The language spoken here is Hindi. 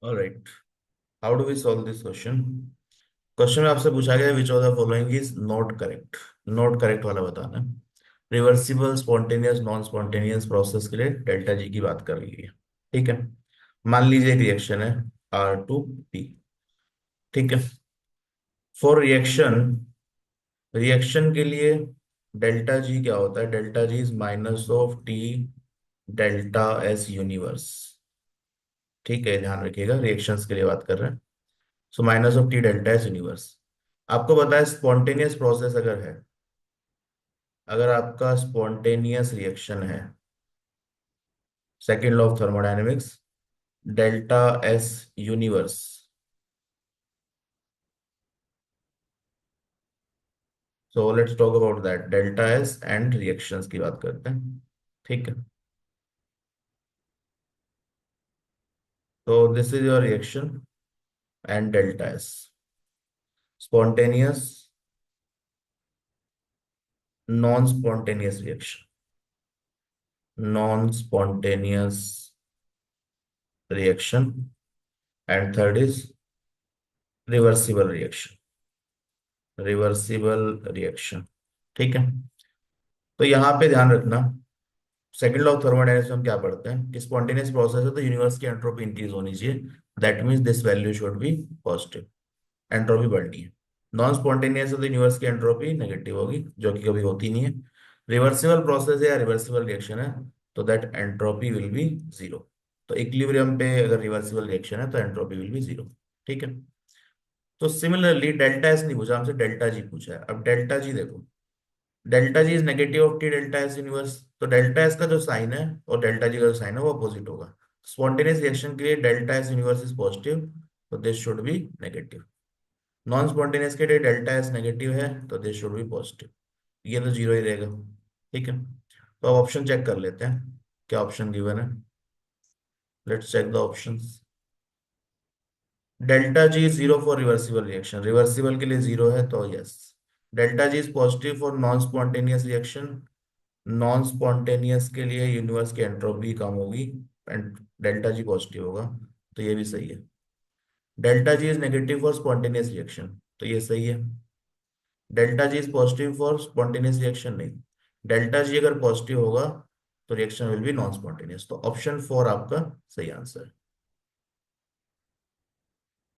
Alright, how do we solve this question. Question में आपसे पूछा गया which of the following is not correct. Not correct वाला बताना है। Reversible spontaneous non spontaneous process के लिए डेल्टा जी की बात कर रही है। ठीक है, मान लीजिए रिएक्शन है R2P। ठीक है, फॉर रिएक्शन, रिएक्शन के लिए डेल्टा जी क्या होता है? Delta G is minus of T delta S universe. ठीक है, ध्यान रखिएगा, रिएक्शंस के लिए बात कर रहे हैं। So minus of T delta S universe. आपको पता है स्पॉन्टेनियस प्रोसेस अगर है, अगर आपका स्पॉन्टेनियस रिएक्शन है, second law of thermodynamics, delta S universe. So let's talk about that, delta S and reactions की बात करते हैं। ठीक है, तो this is your reaction and delta S, spontaneous non spontaneous reaction, non spontaneous reaction, and third is reversible reaction, reversible reaction. ठीक है, तो यहाँ पे ध्यान रखना, सेकंड लॉ ऑफ थर्मोडायनेमिक्स में हम क्या पढ़ते हैं कि स्पॉन्टेनियस प्रोसेस है तो यूनिवर्स की एंट्रोपी इंक्रीज होनी चाहिए। That means this value should be positive, entropy बढ़नी है। नॉन स्पॉन्टेनियस है तो यूनिवर्स की एंट्रोपी नेगेटिव होगी, जो कि कभी होती नहीं है। रिवर्सिबल प्रोसेस है या रिवर्सिबल रिएक्शन है तो that entropy will be zero. तो इक्विलिब्रियम पे अगर रिवर्सिबल रिएक्शन है तो एंट्रोपी विल बी जीरो। ठीक है, तो सिमिलरली डेल्टा एस नहीं पूछा हमसे, डेल्टा जी पूछा है। अब डेल्टा जी देखो, delta G is negative of T delta S universe. तो डेल्टा एस का जो साइन है और डेल्टा जी का जो साइन है वो अपोजिट होगा। स्पॉन्टेनियस रिएक्शन के लिए delta S universe is positive, तो this should be negative. Non spontaneous के लिए डेल्टा एस नेगेटिव है तो दिस शुड बी पॉजिटिव। ये तो जीरो ही रहेगा। ठीक है, तो अब ऑप्शन चेक कर लेते हैं, क्या ऑप्शन गिवन है। Let's check the options. Delta G zero for reversible reaction, reversible के लिए जीरो है तो yes. Delta G is positive for non spontaneous reaction, non spontaneous के लिए यूनिवर्स की एंट्रोपी कम होगी एंड डेल्टा जी पॉजिटिव होगा, तो ये भी सही है। Delta G is negative for spontaneous reaction, तो ये सही है। Delta G is positive for spontaneous reaction, नहीं, डेल्टा जी अगर पॉजिटिव होगा तो reaction will be non spontaneous, तो ऑप्शन फोर आपका सही आंसर है।